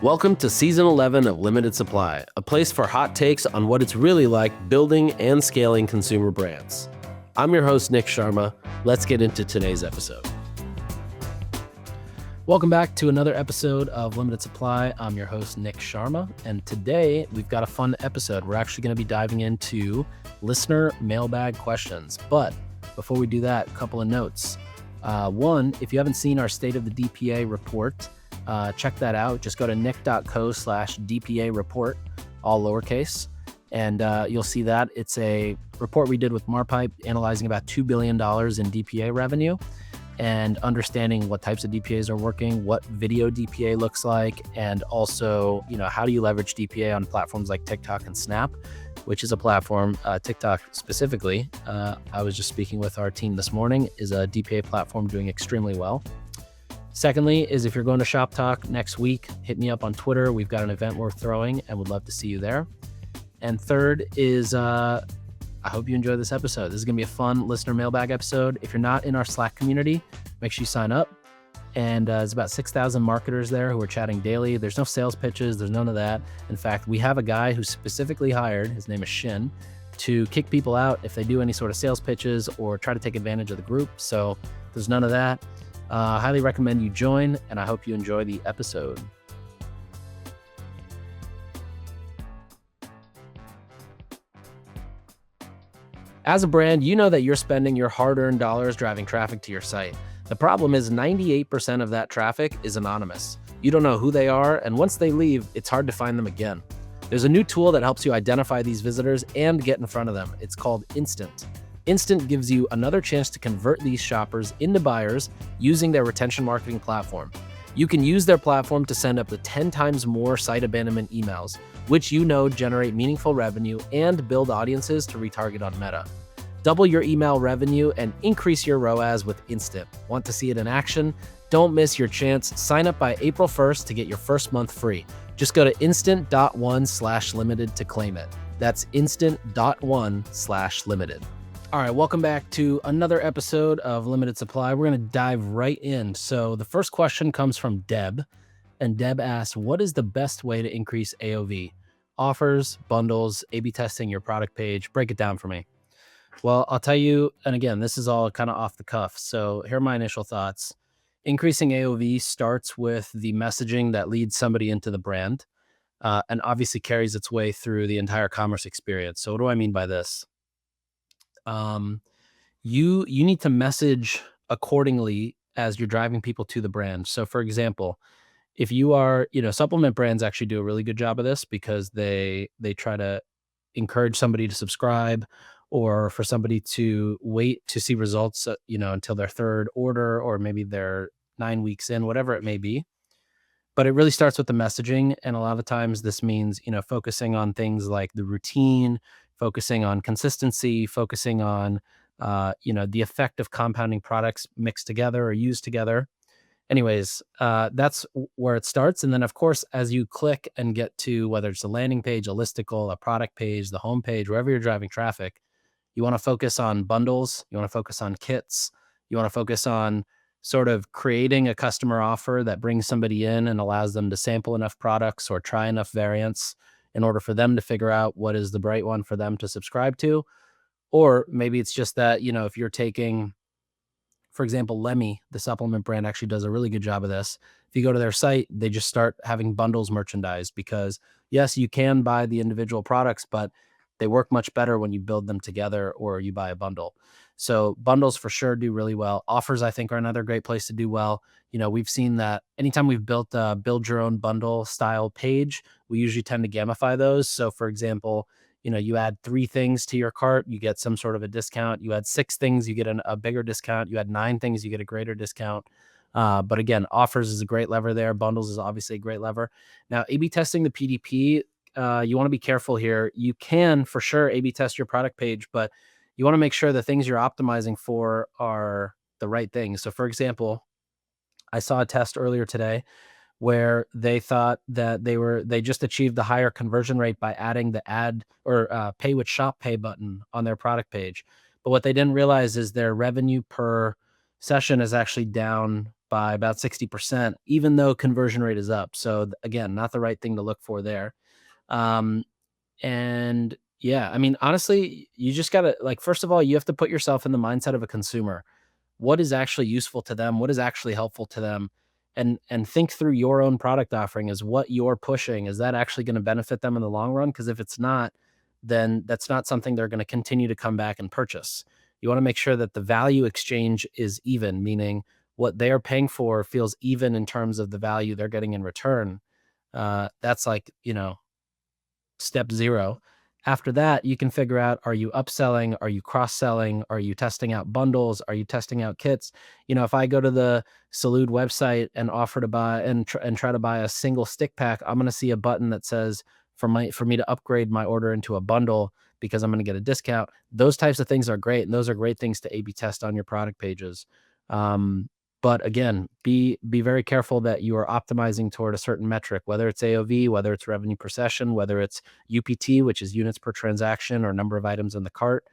Welcome to Season 11 of Limited Supply, a place for hot takes on what it's really like building and scaling consumer brands. I'm your host, Nick Sharma. Let's get into today's episode. Welcome back to another episode of Limited Supply. I'm your host, Nick Sharma, and today we've got a fun episode. We're actually going to be diving into listener mailbag questions. But before we do that, a couple of notes. One, if you haven't seen our State of the DPA report, check that out. Just go to nick.co/DPA report, all lowercase, and you'll see that. It's a report we did with Marpipe analyzing about $2 billion in DPA revenue and understanding what types of DPAs are working, what video DPA looks like, and also, how do you leverage DPA on platforms like TikTok and Snap, which is a platform, TikTok specifically. I was just speaking with our team this morning, is a DPA platform doing extremely well. Secondly is if you're going to Shop Talk next week, hit me up on Twitter. We've got an event we're throwing and would love to see you there. And third is I hope you enjoy this episode. This is going to be a fun listener mailbag episode. If you're not in our Slack community, make sure you sign up. And there's about 6,000 marketers there who are chatting daily. There's no sales pitches. There's none of that. In fact, we have a guy who's specifically hired, his name is Shin, to kick people out if they do any sort of sales pitches or try to take advantage of the group. So there's none of that. Highly recommend you join, and I hope you enjoy the episode. As a brand, you know that you're spending your hard-earned dollars driving traffic to your site. The problem is 98% of that traffic is anonymous. You don't know who they are, and once they leave, it's hard to find them again. There's a new tool that helps you identify these visitors and get in front of them. It's called Instant. Instant gives you another chance to convert these shoppers into buyers using their retention marketing platform. You can use their platform to send up to 10 times more site abandonment emails, which generate meaningful revenue and build audiences to retarget on Meta. Double your email revenue and increase your ROAS with Instant. Want to see it in action? Don't miss your chance. Sign up by April 1st to get your first month free. Just go to instant.one/limited to claim it. That's instant.one/limited. All right, welcome back to another episode of Limited Supply. We're going to dive right in. So the first question comes from Deb, and Deb asks, what is the best way to increase AOV? Offers, bundles, A/B testing your product page? Break it down for me. Well, I'll tell you, and again, this is all kind of off the cuff. So here are my initial thoughts. Increasing AOV starts with the messaging that leads somebody into the brand, and obviously carries its way through the entire commerce experience. So what do I mean by this? You need to message accordingly as you're driving people to the brand. So for example, if you are, supplement brands actually do a really good job of this because they try to encourage somebody to subscribe or for somebody to wait to see results, until their third order, or maybe they're 9 weeks in, whatever it may be. But it really starts with the messaging. And a lot of times this means, focusing on things like the routine, focusing on consistency, focusing on, the effect of compounding products mixed together or used together. Anyways, that's where it starts. And then, of course, as you click and get to whether it's a landing page, a listicle, a product page, the home page, wherever you're driving traffic, you want to focus on bundles. You want to focus on kits. You want to focus on sort of creating a customer offer that brings somebody in and allows them to sample enough products or try enough variants in order for them to figure out what is the right one for them to subscribe to. Or maybe it's just that, if you're taking, for example, Lemmy, the supplement brand, actually does a really good job of this. If you go to their site, they just start having bundles merchandised because, yes, you can buy the individual products, but they work much better when you build them together or you buy a bundle. So bundles for sure do really well. Offers, I think, are another great place to do well. We've seen that anytime we've built a build your own bundle style page, we usually tend to gamify those. So for example, you add 3 things to your cart, you get some sort of a discount. You add 6 things, you get a bigger discount. You add 9 things, you get a greater discount. But again, offers is a great lever there. Bundles is obviously a great lever. Now, A/B testing the PDP, you want to be careful here. You can for sure A/B test your product page, but you want to make sure the things you're optimizing for are the right things. So for example, I saw a test earlier today where they thought that they just achieved the higher conversion rate by adding the add or pay with shop pay button on their product page. But what they didn't realize is their revenue per session is actually down by about 60%, even though conversion rate is up. So again, not the right thing to look for there. Um, and yeah, I mean, honestly, you just gotta like, first of all, you have to put yourself in the mindset of a consumer. What is actually useful to them? What is actually helpful to them? And think through your own product offering. Is what you're pushing, is that actually going to benefit them in the long run? Because if it's not, then that's not something they're going to continue to come back and purchase. You want to make sure that the value exchange is even, meaning what they're paying for feels even in terms of the value they're getting in return. That's like, step 0. After that, you can figure out, are you upselling? Are you cross-selling? Are you testing out bundles? Are you testing out kits? If I go to the Salud website and offer to buy and try to buy a single stick pack, I'm going to see a button that says for me to upgrade my order into a bundle because I'm going to get a discount. Those types of things are great, and those are great things to A/B test on your product pages. But again, be very careful that you are optimizing toward a certain metric, whether it's AOV, whether it's revenue per session, whether it's UPT, which is units per transaction or number of items in the cart.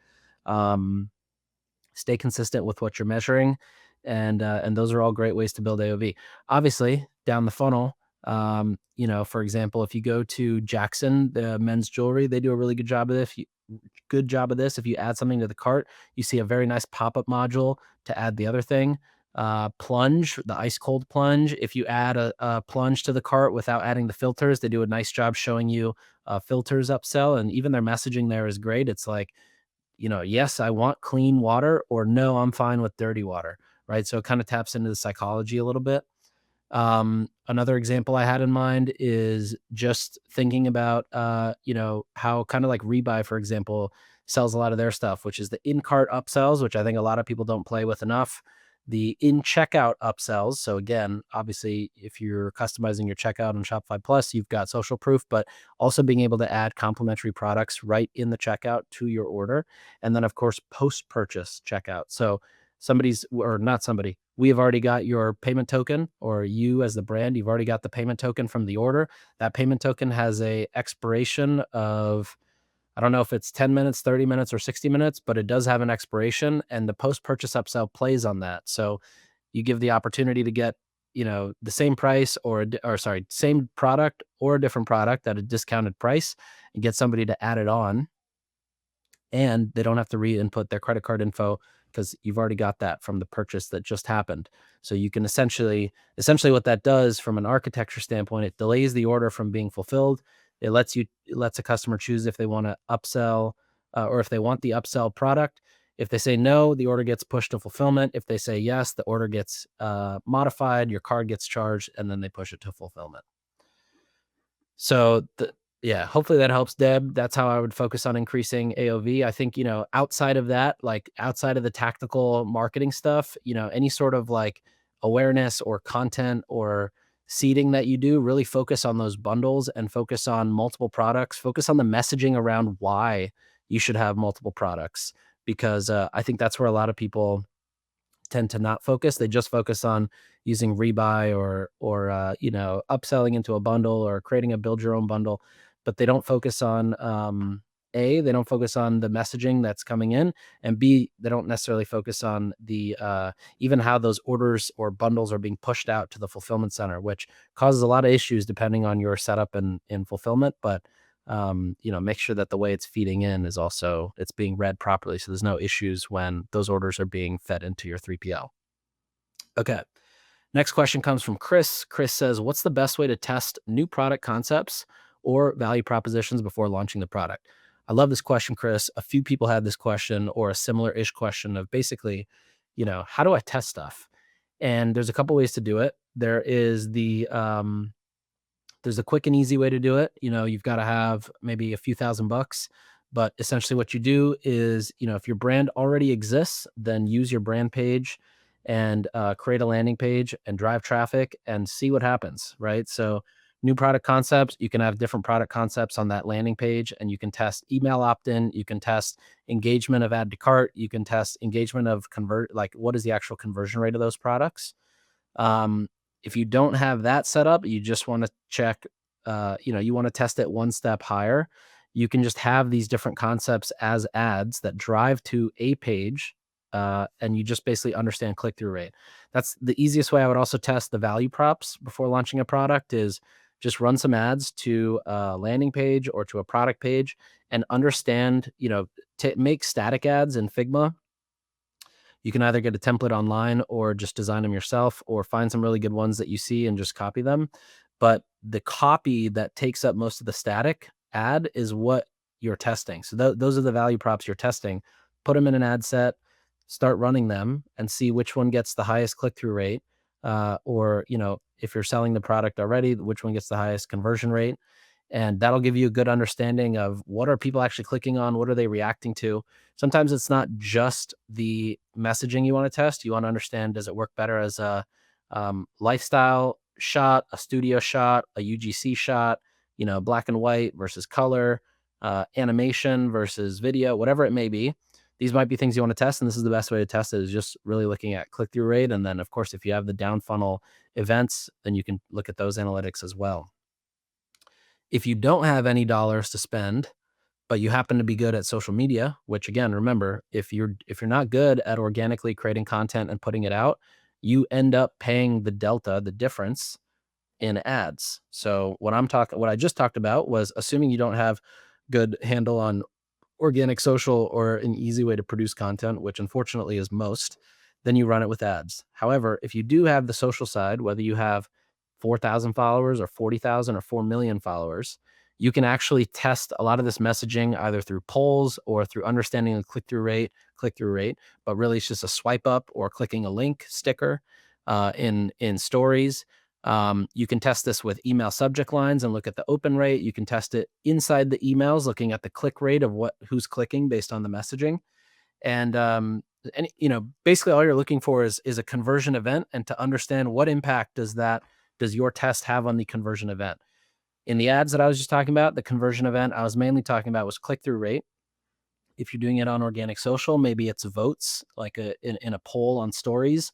Stay consistent with what you're measuring, and those are all great ways to build AOV. Obviously, down the funnel, for example, if you go to Jackson, the men's jewelry, they do a really good job of this. If you add something to the cart, you see a very nice pop-up module to add the other thing. Plunge, the ice cold plunge. If you add a plunge to the cart without adding the filters, they do a nice job showing you filters upsell, and even their messaging there is great. It's like, yes, I want clean water, or no, I'm fine with dirty water, right? So it kind of taps into the psychology a little bit. Another example I had in mind is just thinking about, how kind of like Rebuy, for example, sells a lot of their stuff, which is the in-cart upsells, which I think a lot of people don't play with enough. The in-checkout upsells. So again, obviously, if you're customizing your checkout on Shopify Plus, you've got social proof, but also being able to add complementary products right in the checkout to your order. And then, of course, post-purchase checkout. So we have already got your payment token, or you as the brand, you've already got the payment token from the order. That payment token has a expiration of, I don't know if it's 10 minutes, 30 minutes, or 60 minutes, but it does have an expiration, and the post-purchase upsell plays on that. So you give the opportunity to get, the same price same product or a different product at a discounted price, and get somebody to add it on, and they don't have to re-input their credit card info because you've already got that from the purchase that just happened. So you can essentially what that does from an architecture standpoint, it delays the order from being fulfilled. It lets a customer choose if they want to upsell, or if they want the upsell product. If they say no, the order gets pushed to fulfillment. If they say yes, the order gets modified, your card gets charged, and then they push it to fulfillment. So yeah, hopefully that helps, Deb. That's how I would focus on increasing AOV. I think, outside of that, like outside of the tactical marketing stuff, any sort of like awareness or content or seeding that you do, really focus on those bundles and focus on multiple products. Focus on the messaging around why you should have multiple products, because I think that's where a lot of people tend to not focus. They just focus on using Rebuy or upselling into a bundle or creating a build your own bundle, but they don't focus on they don't focus on the messaging that's coming in, and B, they don't necessarily focus on the even how those orders or bundles are being pushed out to the fulfillment center, which causes a lot of issues depending on your setup and in fulfillment. But make sure that the way it's feeding in is also, it's being read properly, so there's no issues when those orders are being fed into your 3PL. Okay. Next question comes from Chris. Chris says, what's the best way to test new product concepts or value propositions before launching the product? I love this question, Chris. A few people had this question or a similar-ish question of basically, how do I test stuff? And there's a couple ways to do it. There's a quick and easy way to do it. You've got to have maybe a few $1,000, but essentially what you do is, if your brand already exists, then use your brand page and create a landing page and drive traffic and see what happens, right? So new product concepts, you can have different product concepts on that landing page, and you can test email opt-in, you can test engagement of add to cart, you can test engagement of what is the actual conversion rate of those products. If you don't have that set up, you just want to check, you want to test it one step higher. You can just have these different concepts as ads that drive to a page and you just basically understand click-through rate. That's the easiest way. I would also test the value props before launching a product is just run some ads to a landing page or to a product page and understand, make static ads in Figma. You can either get a template online or just design them yourself or find some really good ones that you see and just copy them. But the copy that takes up most of the static ad is what you're testing. So those are the value props you're testing. Put them in an ad set, start running them and see which one gets the highest click-through rate. Or, if you're selling the product already, which one gets the highest conversion rate. And that'll give you a good understanding of what are people actually clicking on, what are they reacting to. Sometimes it's not just the messaging you want to test. You want to understand, does it work better as a lifestyle shot, a studio shot, a UGC shot, black and white versus color, animation versus video, whatever it may be. These might be things you want to test, and this is the best way to test it, is just really looking at click-through rate. And then, of course, if you have the down funnel events, then you can look at those analytics as well. If you don't have any dollars to spend, but you happen to be good at social media, which again, remember, if you're not good at organically creating content and putting it out, you end up paying the delta, the difference in ads. So what I just talked about was assuming you don't have good handle on organic social or an easy way to produce content, which unfortunately is most, then you run it with ads. However, if you do have the social side, whether you have 4,000 followers or 40,000 or 4 million followers, you can actually test a lot of this messaging either through polls or through understanding the click-through rate, but really it's just a swipe up or clicking a link sticker in stories. You can test this with email subject lines and look at the open rate. You can test it inside the emails, looking at the click rate of who's clicking based on the messaging. And basically all you're looking for is a conversion event, and to understand what impact does your test have on the conversion event. In the ads that I was just talking about, the conversion event I was mainly talking about was click-through rate. If you're doing it on organic social, maybe it's votes, like in a poll on stories,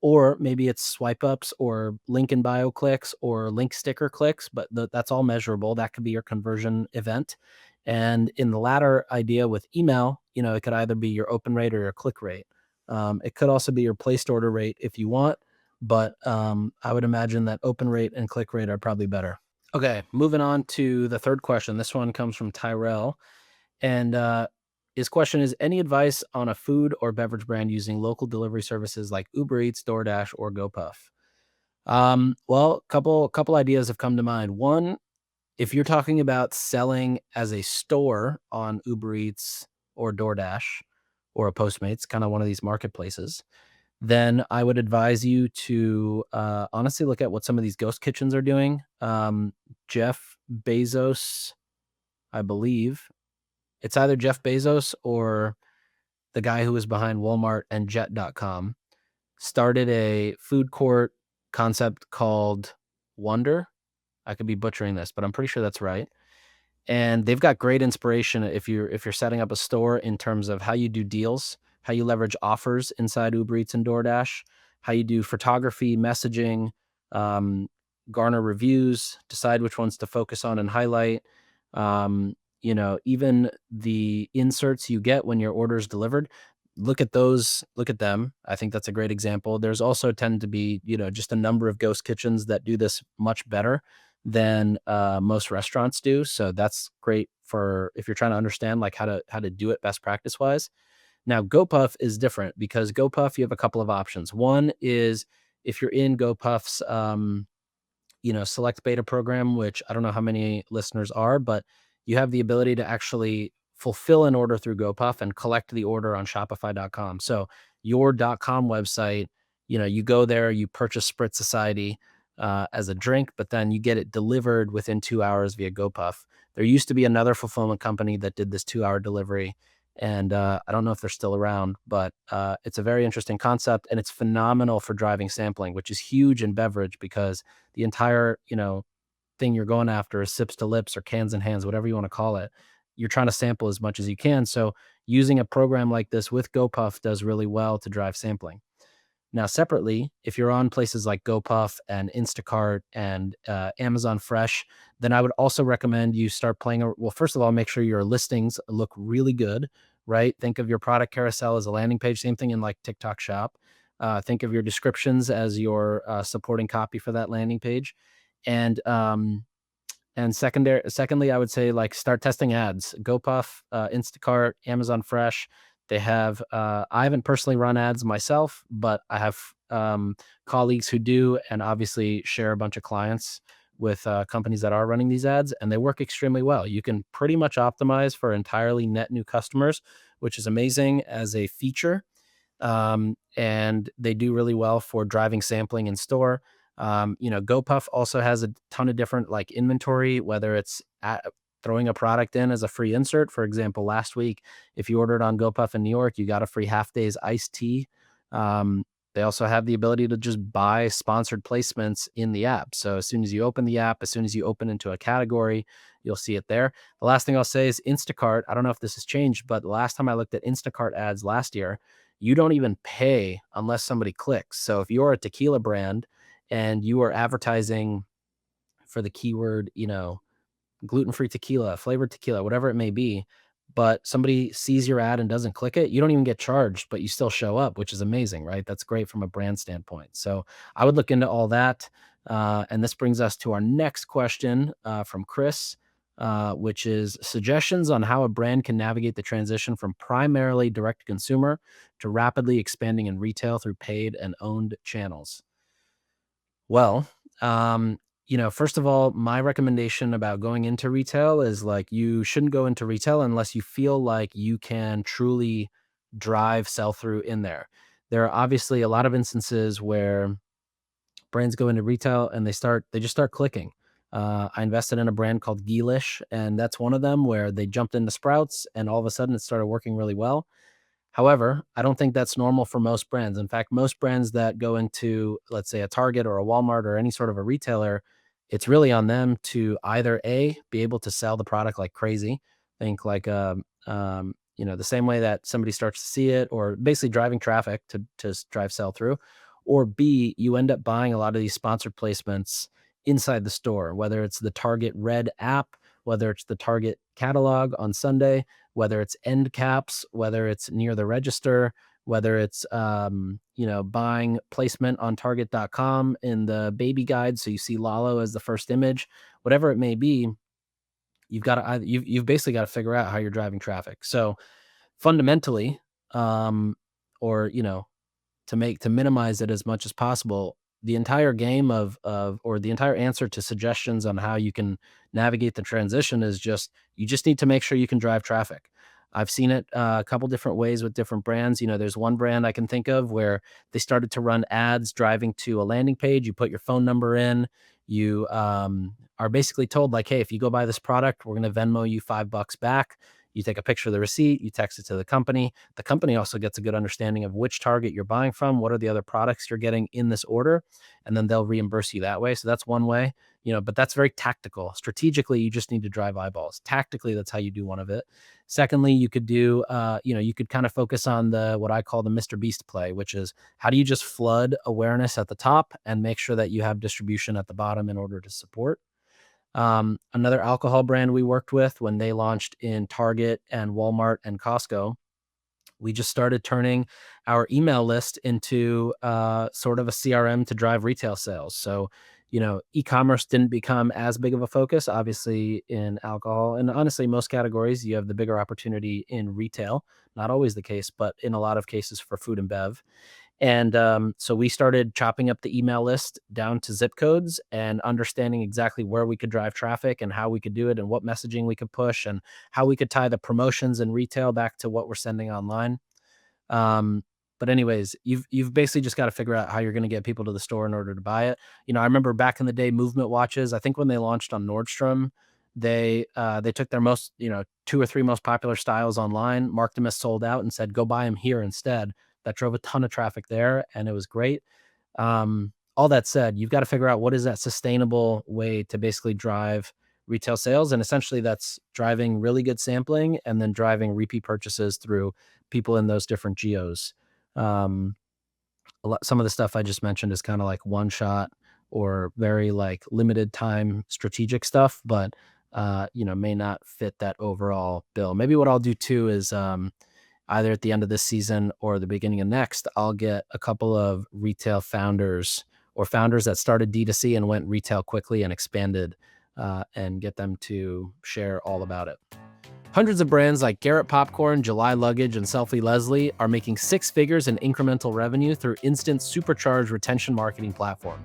or maybe it's swipe ups or link in bio clicks or link sticker clicks, but that's all measurable. That could be your conversion event. And in the latter idea with email, it could either be your open rate or your click rate. It could also be your placed order rate if you want, but I would imagine that open rate and click rate are probably better. Okay, moving on to the third question. This one comes from Tyrell. And his question is, any advice on a food or beverage brand using local delivery services like Uber Eats, DoorDash, or GoPuff? Well, couple ideas have come to mind. One, if you're talking about selling as a store on Uber Eats or DoorDash or a Postmates, kind of one of these marketplaces, then I would advise you to honestly look at what some of these ghost kitchens are doing. Jeff Bezos, I believe, it's either Jeff Bezos or the guy who was behind Walmart and Jet.com, started a food court concept called Wonder. I could be butchering this, but I'm pretty sure that's right. And they've got great inspiration if you're setting up a store in terms of how you do deals, how you leverage offers inside Uber Eats and DoorDash, how you do photography, messaging, garner reviews, decide which ones to focus on and highlight. Even the inserts you get when your order is delivered, look at them. I think that's a great example. There's also tend to be, just a number of ghost kitchens that do this much better than most restaurants do. So that's great for if you're trying to understand like how to do it best practice wise. Now, GoPuff is different because GoPuff, you have a couple of options. One is if you're in GoPuff's select beta program, which I don't know how many listeners are, but you have the ability to actually fulfill an order through GoPuff and collect the order on Shopify.com. So your .com website, you go there, you purchase Spritz Society as a drink, but then you get it delivered within 2 hours via GoPuff. There used to be another fulfillment company that did this 2-hour delivery, and I don't know if they're still around, but it's a very interesting concept, and it's phenomenal for driving sampling, which is huge in beverage because the entire, thing you're going after is sips to lips or cans in hands, whatever you want to call it. You're trying to sample as much as you can. So using a program like this with GoPuff does really well to drive sampling. Now, separately, if you're on places like GoPuff and Instacart and Amazon Fresh, then I would also recommend you start playing. Well, first of all, make sure your listings look really good, right? Think of your product carousel as a landing page, same thing in like TikTok Shop. Think of your descriptions as your supporting copy for that landing page. And secondly, I would say like start testing ads. GoPuff, Instacart, Amazon Fresh. They have. I haven't personally run ads myself, but I have colleagues who do, and obviously share a bunch of clients with companies that are running these ads, and they work extremely well. You can pretty much optimize for entirely net new customers, which is amazing as a feature. And they do really well for driving sampling in store. GoPuff also has a ton of different like inventory, whether it's throwing a product in as a free insert. For example, last week, if you ordered on GoPuff in New York, you got a free half day's iced tea. They also have the ability to just buy sponsored placements in the app. So as soon as you open the app, as soon as you open into a category, you'll see it there. The last thing I'll say is Instacart. I don't know if this has changed, but the last time I looked at Instacart ads last year, you don't even pay unless somebody clicks. So if you're a tequila brand and you are advertising for the keyword, gluten-free tequila, flavored tequila, whatever it may be, but somebody sees your ad and doesn't click it, you don't even get charged, but you still show up, which is amazing, right? That's great from a brand standpoint. So I would look into all that. And this brings us to our next question from Chris, which is suggestions on how a brand can navigate the transition from primarily direct to consumer to rapidly expanding in retail through paid and owned channels. Well, first of all, my recommendation about going into retail is like you shouldn't go into retail unless you feel like you can truly drive sell through in there. There are obviously a lot of instances where brands go into retail and they just start clicking. I invested in a brand called Geelish, and that's one of them where they jumped into Sprouts and all of a sudden it started working really well. However, I don't think that's normal for most brands. In fact, most brands that go into, let's say, a Target or a Walmart or any sort of a retailer, it's really on them to either A, be able to sell the product like crazy. Think like, the same way that somebody starts to see it, or basically driving traffic to drive sell through, or B, you end up buying a lot of these sponsored placements inside the store, whether it's the Target Red app, whether it's the Target catalog on Sunday, whether it's end caps, whether it's near the register, whether it's buying placement on target.com in the baby guide so you see Lalo as the first image, whatever it may be, you've basically got to figure out how you're driving traffic. So fundamentally, or to minimize it as much as possible, the entire game or the entire answer to suggestions on how you can navigate the transition is you just need to make sure you can drive traffic. I've seen it a couple different ways with different brands. There's one brand I can think of where they started to run ads driving to a landing page. You put your phone number in, you are basically told like, hey, if you go buy this product, we're going to Venmo you $5 back. You take a picture of the receipt, you text it to the company. The company also gets a good understanding of which Target you're buying from, what are the other products you're getting in this order, and then they'll reimburse you that way. So that's one way, but that's very tactical. Strategically, you just need to drive eyeballs. Tactically, that's how you do one of it. Secondly, you could do, you could kind of focus on what I call the Mr. Beast play, which is how do you just flood awareness at the top and make sure that you have distribution at the bottom in order to support. Another alcohol brand we worked with when they launched in Target and Walmart and Costco, we just started turning our email list into sort of a CRM to drive retail sales. So, e-commerce didn't become as big of a focus, obviously, in alcohol. And honestly, most categories, you have the bigger opportunity in retail. Not always the case, but in a lot of cases for food and bev. And so we started chopping up the email list down to zip codes and understanding exactly where we could drive traffic and how we could do it and what messaging we could push and how we could tie the promotions and retail back to what we're sending online. But anyways, you've basically just got to figure out how you're going to get people to the store in order to buy it. I remember back in the day, movement watches. I think when they launched on Nordstrom, they took their most, 2 or 3 most popular styles online, marked them as sold out, and said, "Go buy them here instead." That drove a ton of traffic there, and it was great. All that said, you've got to figure out what is that sustainable way to basically drive retail sales, and essentially that's driving really good sampling and then driving repeat purchases through people in those different geos. Um, some of the stuff I just mentioned is kind of like one shot or very like limited time strategic stuff, but may not fit that overall bill. Maybe what I'll do too is either at the end of this season or the beginning of next, I'll get a couple of retail founders or founders that started D2C and went retail quickly and expanded, and get them to share all about it. Hundreds of brands like Garrett Popcorn, July Luggage, and Selfie Leslie are making six figures in incremental revenue through Instant supercharged retention marketing platform.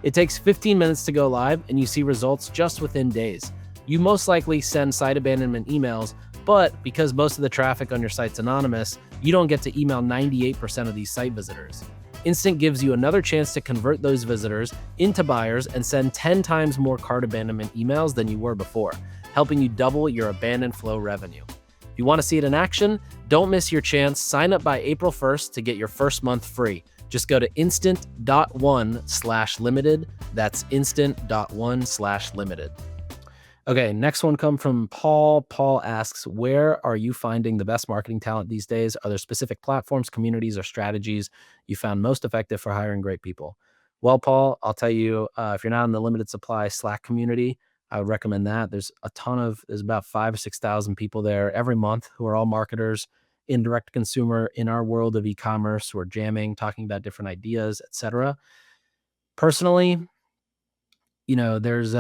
It takes 15 minutes to go live, and you see results just within days. You most likely send site abandonment emails, but because most of the traffic on your site's anonymous, you don't get to email 98% of these site visitors. Instant gives you another chance to convert those visitors into buyers and send 10 times more cart abandonment emails than you were before, helping you double your abandoned flow revenue. If you want to see it in action, don't miss your chance. Sign up by April 1st to get your first month free. Just go to instant.one/limited. That's instant.one/limited. Okay, next one come from Paul. Paul asks, where are you finding the best marketing talent these days? Are there specific platforms, communities, or strategies you found most effective for hiring great people? Well, Paul, I'll tell you, if you're not in the limited supply Slack community, I would recommend that. There's about 5,000 or 6,000 people there every month who are all marketers in direct consumer in our world of e-commerce who are jamming, talking about different ideas, etc. Personally, there's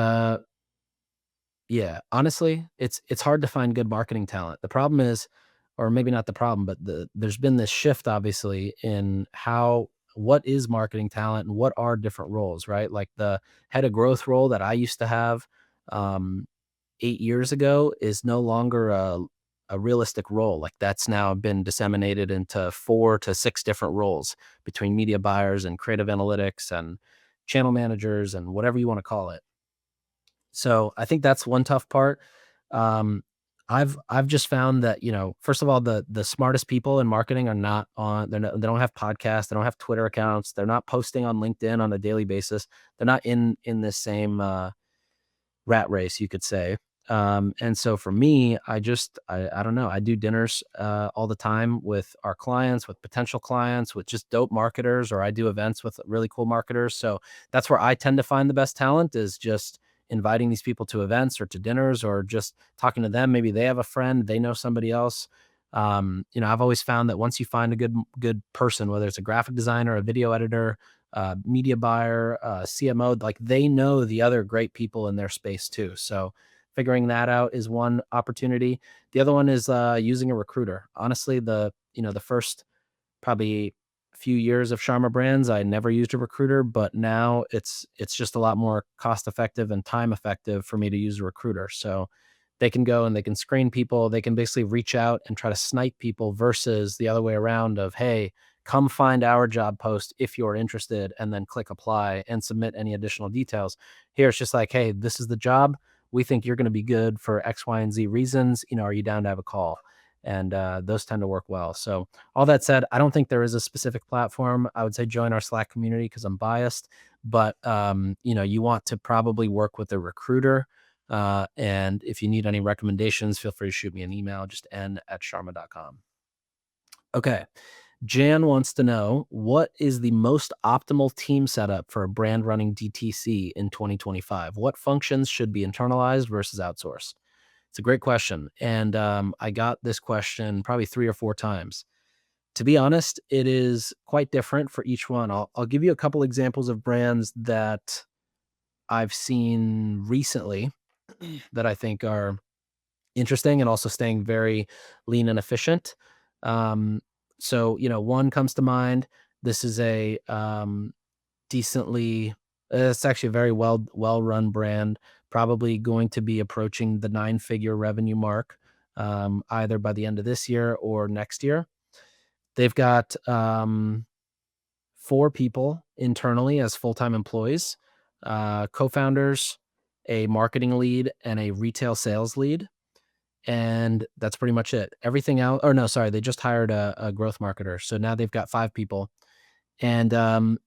yeah, honestly, it's hard to find good marketing talent. The problem is, or maybe not the problem, but there's been this shift obviously in what is marketing talent and what are different roles, right? Like the head of growth role that I used to have 8 years ago is no longer a realistic role. Like that's now been disseminated into 4 to 6 different roles between media buyers and creative analytics and channel managers and whatever you want to call it. So I think that's one tough part. Um, I've just found that, first of all, the smartest people in marketing are not on, they don't have podcasts, they don't have Twitter accounts, they're not posting on LinkedIn on a daily basis. They're not in this same rat race, you could say. And so for me, I don't know. I do dinners all the time with our clients, with potential clients, with just dope marketers, or I do events with really cool marketers. So that's where I tend to find the best talent, is just inviting these people to events or to dinners, or just talking to them. Maybe they have a friend, they know somebody else. I've always found that once you find a good person, whether it's a graphic designer, a video editor, media buyer, CMO, like they know the other great people in their space too. So figuring that out is one opportunity. The other one is using a recruiter. Honestly, the first probably few years of Sharma Brands, I never used a recruiter, but now it's just a lot more cost effective and time effective for me to use a recruiter. So they can go and they can screen people. They can basically reach out and try to snipe people versus the other way around of, hey, come find our job post if you're interested, and then click apply and submit any additional details. Here it's just like, hey, this is the job. We think you're going to be good for X, Y, and Z reasons. Are you down to have a call? And those tend to work well. So all that said, I don't think there is a specific platform. I would say join our Slack community because I'm biased, but you want to probably work with a recruiter. And if you need any recommendations, feel free to shoot me an email, just n@sharma.com. Okay. Jan wants to know, what is the most optimal team setup for a brand running DTC in 2025? What functions should be internalized versus outsourced? It's a great question. And I got this question probably 3 or 4 times. To be honest, it is quite different for each one. I'll give you a couple examples of brands that I've seen recently that I think are interesting and also staying very lean and efficient. So, one comes to mind. This is a decently, it's actually a very well run brand, probably going to be approaching the 9-figure revenue mark, either by the end of this year or next year. They've got 4 people internally as full-time employees, co-founders, a marketing lead, and a retail sales lead. And that's pretty much it. Everything else, or no, sorry, they just hired a growth marketer. So now they've got 5 people. And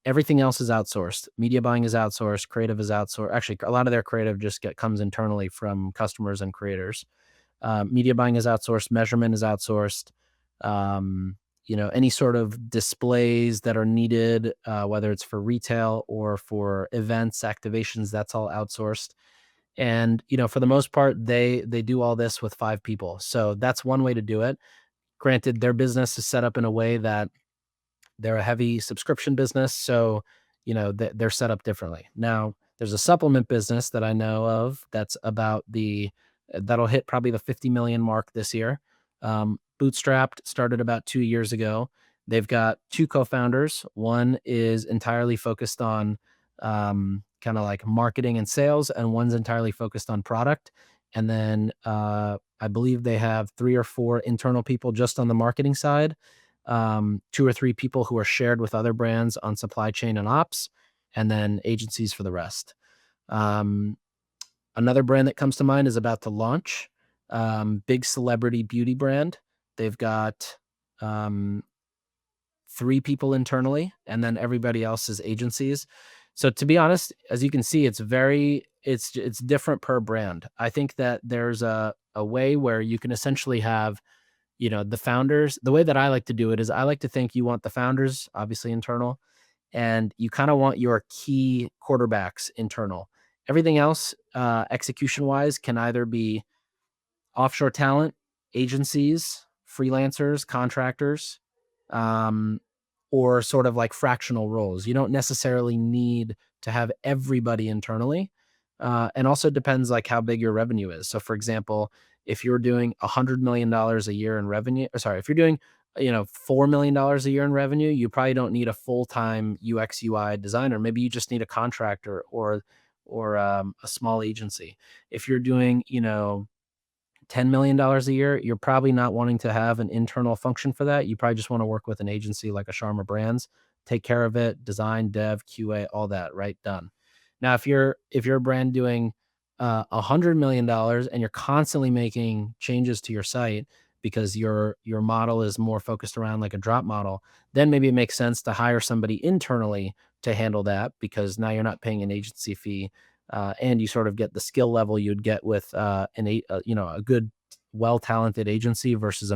everything else is outsourced. Media buying is outsourced. Creative is outsourced. Actually, a lot of their creative just comes internally from customers and creators. Media buying is outsourced. Measurement is outsourced. Any sort of displays that are needed, whether it's for retail or for events, activations, that's all outsourced. And, for the most part, they do all this with 5 people. So that's one way to do it. Granted, their business is set up in a way that they're a heavy subscription business, so, they're set up differently. Now, there's a supplement business that I know of that's about that'll hit probably the 50 million mark this year. Bootstrapped, started about 2 years ago. They've got 2 co-founders. One is entirely focused on, kinda like marketing and sales, and one's entirely focused on product. And then, I believe they have 3 or 4 internal people just on the marketing side, 2 or 3 people who are shared with other brands on supply chain and ops, and then agencies for the rest. Um, Another brand that comes to mind is about to launch, big celebrity beauty brand. They've got, um, 3 people internally, and then everybody else is agencies. So to be honest, as you can see, it's different per brand. I think that there's a way where you can essentially have, the founders. The way that I like to do it is I like to think you want the founders, obviously internal, and you kind of want your key quarterbacks internal. Everything else, execution wise, can either be offshore talent, agencies, freelancers, contractors, um, or sort of like fractional roles. You don't necessarily need to have everybody internally. And also depends like how big your revenue is. So for example, if you're doing $100 million a year in revenue, or sorry, if you're doing, $4 million a year in revenue, you probably don't need a full-time UX UI designer. Maybe you just need a contractor or a small agency. If you're doing, $10 million a year, you're probably not wanting to have an internal function for that. You probably just want to work with an agency like a Sharma Brands, take care of it, design, dev, QA, all that, right? Done. Now, if you're a brand doing $100 million and you're constantly making changes to your site because your model is more focused around like a drop model, then maybe it makes sense to hire somebody internally to handle that because now you're not paying an agency fee, and you sort of get the skill level you'd get with a good, well-talented agency versus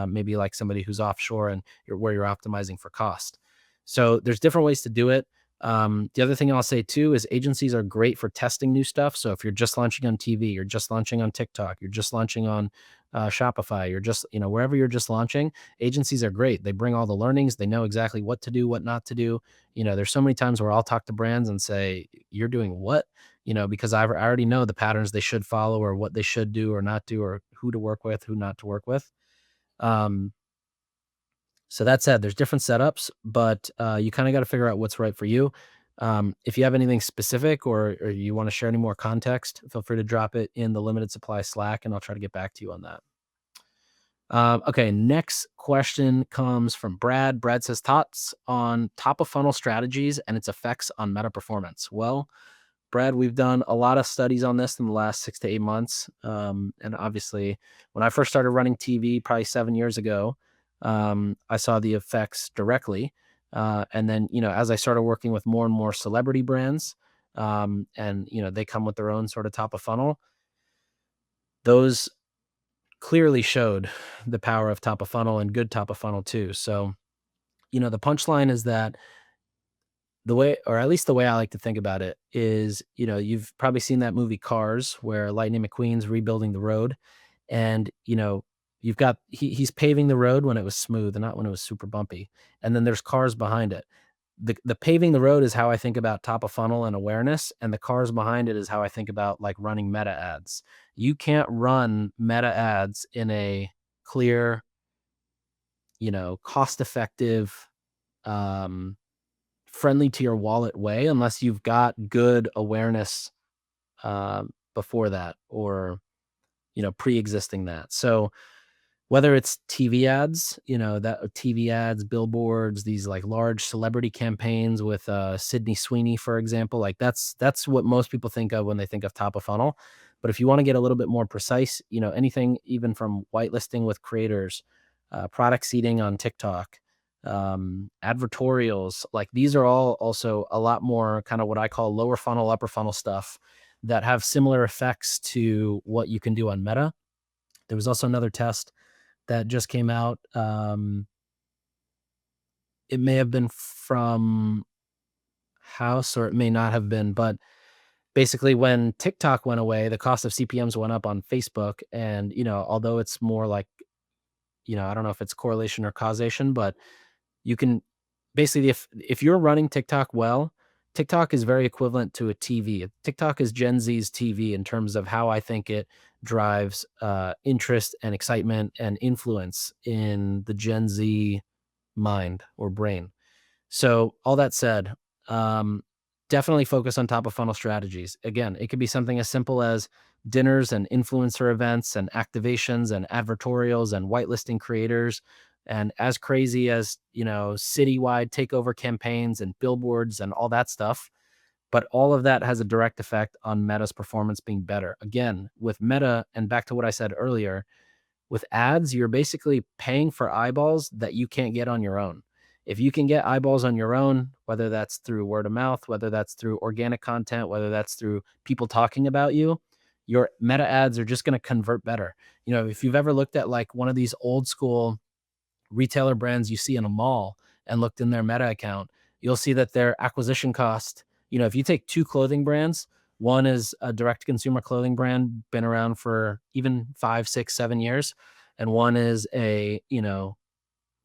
maybe like somebody who's offshore and where you're optimizing for cost. So there's different ways to do it. The other thing I'll say too is agencies are great for testing new stuff. So if you're just launching on TV, you're just launching on TikTok, you're just launching on Shopify, you're just, wherever you're just launching, agencies are great. They bring all the learnings. They know exactly what to do, what not to do. There's so many times where I'll talk to brands and say, you're doing what? Because I already know the patterns they should follow or what they should do or not do or who to work with, who not to work with. Um, so that said, there's different setups, but you kind of got to figure out what's right for you. If you have anything specific or you want to share any more context, feel free to drop it in the limited supply Slack, and I'll try to get back to you on that. Okay, next question comes from Brad. Brad says, thoughts on top of funnel strategies and its effects on meta performance. Well, Brad, we've done a lot of studies on this in the last 6 to 8 months. And obviously, when I first started running TV, probably 7 years ago, I saw the effects directly. And then, as I started working with more and more celebrity brands, and, they come with their own sort of top of funnel, those clearly showed the power of top of funnel and good top of funnel too. So, the punchline is that the way, or at least the way I like to think about it is, you've probably seen that movie Cars where Lightning McQueen's rebuilding the road, and, you've got, he's paving the road when it was smooth and not when it was super bumpy. And then there's cars behind it. The paving the road is how I think about top of funnel and awareness. And the cars behind it is how I think about like running meta ads. You can't run meta ads in a clear, cost effective, um, friendly to your wallet way unless you've got good awareness before that or pre-existing that. So whether it's TV ads, that TV ads, billboards, these like large celebrity campaigns with Sydney Sweeney, for example, like that's what most people think of when they think of top of funnel. But if you want to get a little bit more precise, anything even from whitelisting with creators, product seeding on TikTok, advertorials, like these are all also a lot more kind of what I call lower funnel, upper funnel stuff that have similar effects to what you can do on Meta. There was also another test that just came out. It may have been from House or it may not have been, but basically when TikTok went away, the cost of CPMs went up on Facebook. And, although it's more like I don't know if it's correlation or causation, but you can basically, if you're running TikTok well, TikTok is very equivalent to a TV. TikTok is Gen Z's TV in terms of how I think it drives interest and excitement and influence in the Gen Z mind or brain. So all that said, um, definitely focus on top of funnel strategies. Again, it could be something as simple as dinners and influencer events and activations and advertorials and whitelisting creators, and as crazy as, citywide takeover campaigns and billboards and all that stuff. But all of that has a direct effect on Meta's performance being better. Again, with Meta, and back to what I said earlier, with ads, you're basically paying for eyeballs that you can't get on your own. If you can get eyeballs on your own, whether that's through word of mouth, whether that's through organic content, whether that's through people talking about you, your Meta ads are just going to convert better. If you've ever looked at like one of these old school retailer brands you see in a mall and looked in their Meta account, you'll see that their acquisition cost, if you take two clothing brands, one is a direct consumer clothing brand, been around for even 5, 6, 7 years. And one is a,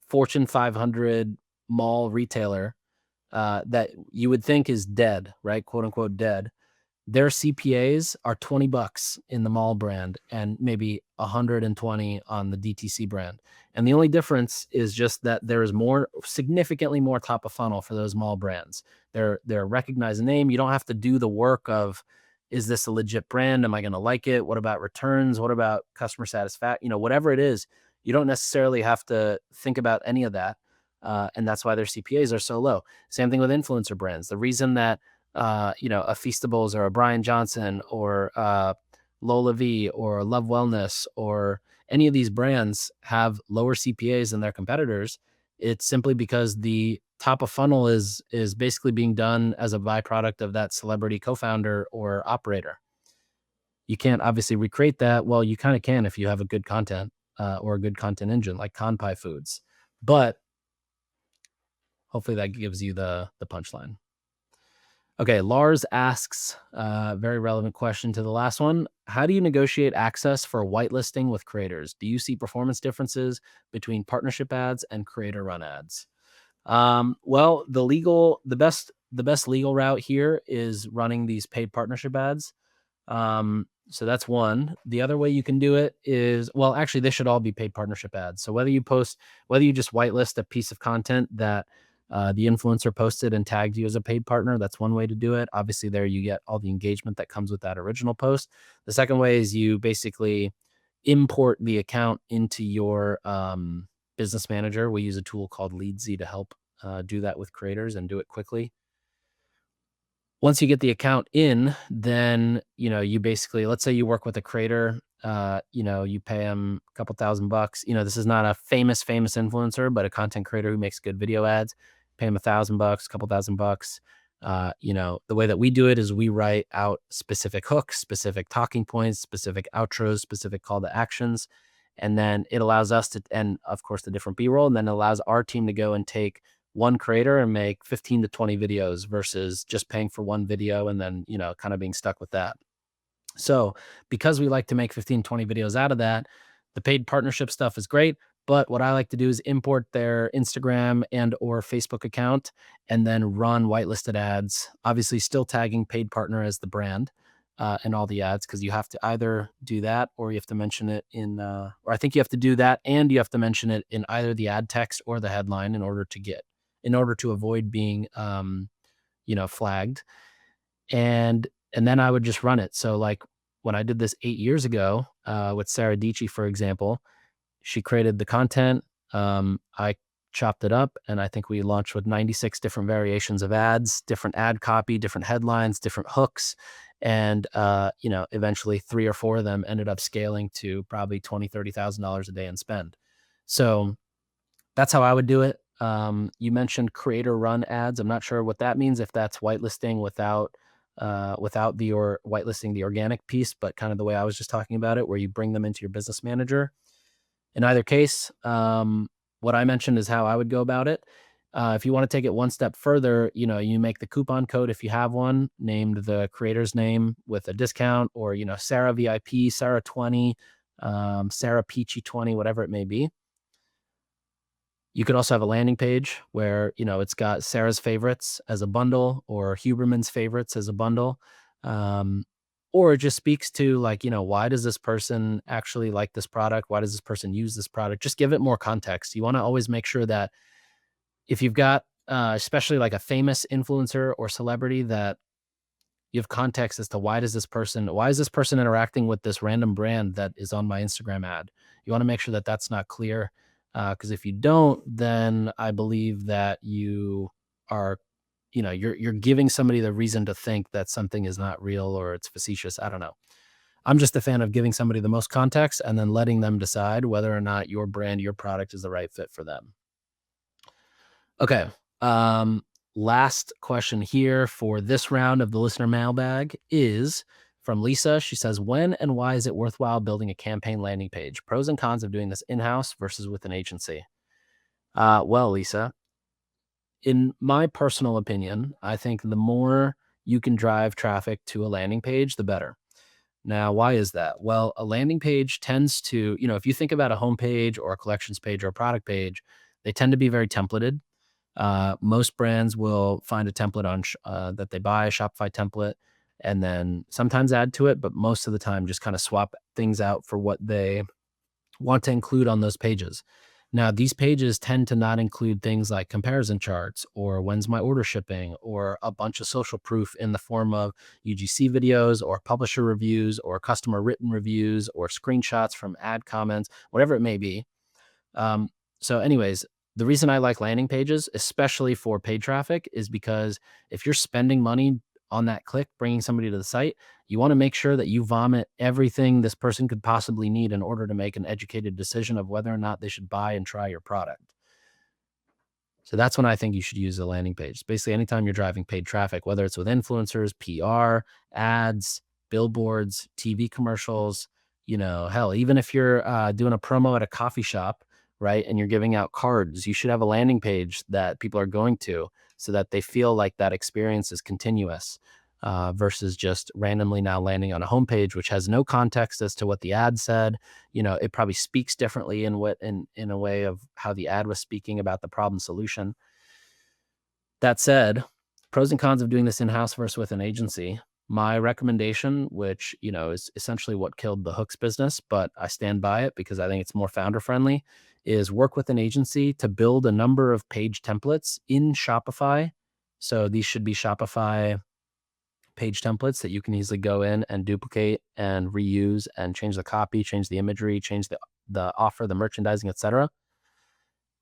Fortune 500 mall retailer that you would think is dead, right? Quote unquote dead. Their CPAs are $20 in the mall brand and maybe 120 on the DTC brand. And the only difference is just that there is significantly more top of funnel for those mall brands. They're a recognized name. You don't have to do the work of, is this a legit brand? Am I going to like it? What about returns? What about customer satisfaction? Whatever it is, you don't necessarily have to think about any of that. And that's why their CPAs are so low. Same thing with influencer brands. The reason that a Feastables or a Brian Johnson or Lola V or Love Wellness or any of these brands have lower CPAs than their competitors, it's simply because the top of funnel is basically being done as a byproduct of that celebrity co-founder or operator. You can't obviously recreate that. Well, you kind of can if you have a good content or a good content engine like Kanpai Foods. But hopefully that gives you the punchline. Okay, Lars asks a very relevant question to the last one. How do you negotiate access for whitelisting with creators? Do you see performance differences between partnership ads and creator run ads? Well, the best legal route here is running these paid partnership ads. So that's one. The other way you can do it is, well, actually, they should all be paid partnership ads. So whether you just whitelist a piece of content that the influencer posted and tagged you as a paid partner, that's one way to do it. Obviously, there you get all the engagement that comes with that original post. The second way is you basically import the account into your business manager. We use a tool called Leadsy to help do that with creators and do it quickly. Once you get the account in, then, you basically, let's say you work with a creator, you pay them a couple $1,000. This is not a famous influencer, but a content creator who makes good video ads. Pay them $1,000, a couple $1,000. The way that we do it is we write out specific hooks, specific talking points, specific outros, specific call to actions. And then it allows us to, and of course the different B-roll, and then it allows our team to go and take one creator and make 15 to 20 videos versus just paying for one video and then, kind of being stuck with that. So because we like to make 15, 20 videos out of that, the paid partnership stuff is great. But what I like to do is import their Instagram and or Facebook account and then run whitelisted ads, obviously still tagging paid partner as the brand and all the ads, because you have to either do that or you have to mention it in, or I think you have to do that and you have to mention it in either the ad text or the headline in order to avoid being, flagged. And then I would just run it. So like when I did this 8 years ago with Sarah Dici, for example, she created the content. I chopped it up and I think we launched with 96 different variations of ads, different ad copy, different headlines, different hooks. And, eventually 3 or 4 of them ended up scaling to probably $20,000, $30,000 a day in spend. So that's how I would do it. You mentioned creator run ads. I'm not sure what that means, if that's whitelisting without whitelisting the organic piece, but kind of the way I was just talking about it, where you bring them into your business manager. In either case, what I mentioned is how I would go about it. If you want to take it one step further, you make the coupon code, if you have one, named the creator's name with a discount, or, Sarah VIP, Sarah 20, Sarah Peachy 20, whatever it may be. You could also have a landing page where, it's got Sarah's favorites as a bundle or Huberman's favorites as a bundle. Um, or it just speaks to like, why does this person actually like this product? Why does this person use this product? Just give it more context. You want to always make sure that if you've got, especially like a famous influencer or celebrity, that you have context as to why is this person interacting with this random brand that is on my Instagram ad. You want to make sure that that's not clear, because if you don't, then I believe that you are, you're giving somebody the reason to think that something is not real or it's facetious. I don't know. I'm just a fan of giving somebody the most context and then letting them decide whether or not your brand, your product is the right fit for them. Okay. Um, Last question here for this round of the listener mailbag is from Lisa. She says, when and why is it worthwhile building a campaign landing page? Pros and cons of doing this in-house versus with an agency. Well, Lisa, in my personal opinion, I think the more you can drive traffic to a landing page, the better. Now, why is that? Well, a landing page tends to, if you think about a homepage or a collections page or a product page, they tend to be very templated. Most brands will find a template that they buy, a Shopify template, and then sometimes add to it, but most of the time just kind of swap things out for what they want to include on those pages. Now, these pages tend to not include things like comparison charts or when's my order shipping or a bunch of social proof in the form of UGC videos or publisher reviews or customer written reviews or screenshots from ad comments, whatever it may be. So anyways, the reason I like landing pages, especially for paid traffic, is because if you're spending money on that click, bringing somebody to the site, you want to make sure that you vomit everything this person could possibly need in order to make an educated decision of whether or not they should buy and try your product. So that's when I think you should use a landing page. Basically, anytime you're driving paid traffic, whether it's with influencers, PR, ads, billboards, TV commercials, hell, even if you're doing a promo at a coffee shop, right, and you're giving out cards, you should have a landing page that people are going to so that they feel like that experience is continuous, versus just randomly now landing on a homepage, which has no context as to what the ad said. It probably speaks differently in a way of how the ad was speaking about the problem solution. That said, pros and cons of doing this in-house versus with an agency. My recommendation, which, is essentially what killed the hooks business, but I stand by it because I think it's more founder friendly, is work with an agency to build a number of page templates in Shopify. So these should be Shopify page templates that you can easily go in and duplicate and reuse and change the copy, change the imagery, change the offer, the merchandising, etc.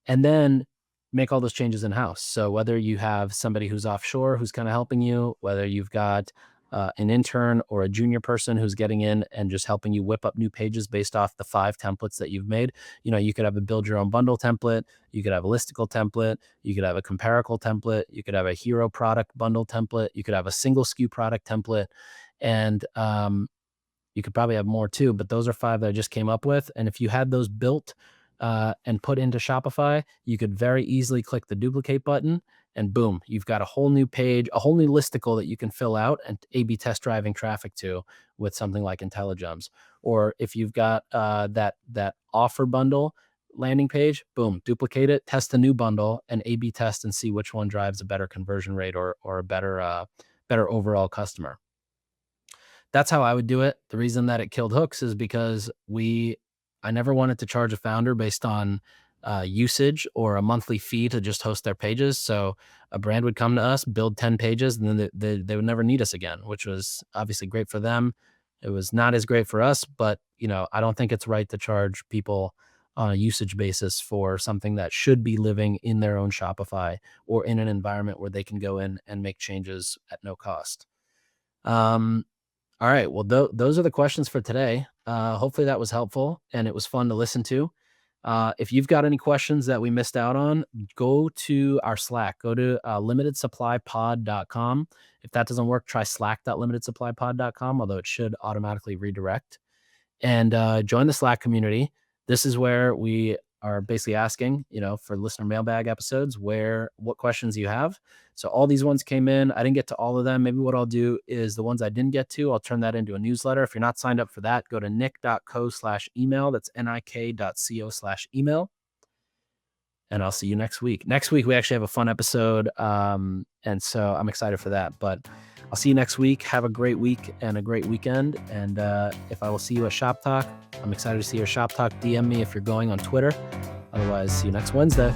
And then make all those changes in-house. So whether you have somebody who's offshore who's kind of helping you, whether you've got an intern or a junior person who's getting in and just helping you whip up new pages based off the 5 templates that you've made. You could have a build your own bundle template. You could have a listicle template. You could have a comparable template. You could have a hero product bundle template. You could have a single SKU product template. And you could probably have more too, but those are 5 that I just came up with. And if you had those built and put into Shopify, you could very easily click the duplicate button and boom, you've got a whole new page, a whole new listicle that you can fill out and A/B test driving traffic to with something like IntelliGems. Or if you've got that offer bundle landing page, boom, duplicate it, test a new bundle, and A/B test and see which one drives a better conversion rate or a better overall customer. That's how I would do it. The reason that it killed hooks is because I never wanted to charge a founder based on usage or a monthly fee to just host their pages. So a brand would come to us, build 10 pages, and then they would never need us again, which was obviously great for them. It was not as great for us, but I don't think it's right to charge people on a usage basis for something that should be living in their own Shopify or in an environment where they can go in and make changes at no cost. All right. Well, those are the questions for today. Hopefully that was helpful and it was fun to listen to. If you've got any questions that we missed out on, go to our Slack. Go to limitedsupplypod.com. If that doesn't work, try slack.limitedsupplypod.com, although it should automatically redirect. And join the Slack community. This is where we are basically asking, for listener mailbag episodes, what questions you have. So all these ones came in. I didn't get to all of them. Maybe what I'll do is the ones I didn't get to, I'll turn that into a newsletter. If you're not signed up for that, go to nick.co/email. That's nik.co/email. and I'll see you next week. Next week, we actually have a fun episode. And so I'm excited for that. But I'll see you next week. Have a great week and a great weekend. And if I will see you at Shop Talk, I'm excited to see your Shop Talk. DM me if you're going on Twitter. Otherwise, see you next Wednesday.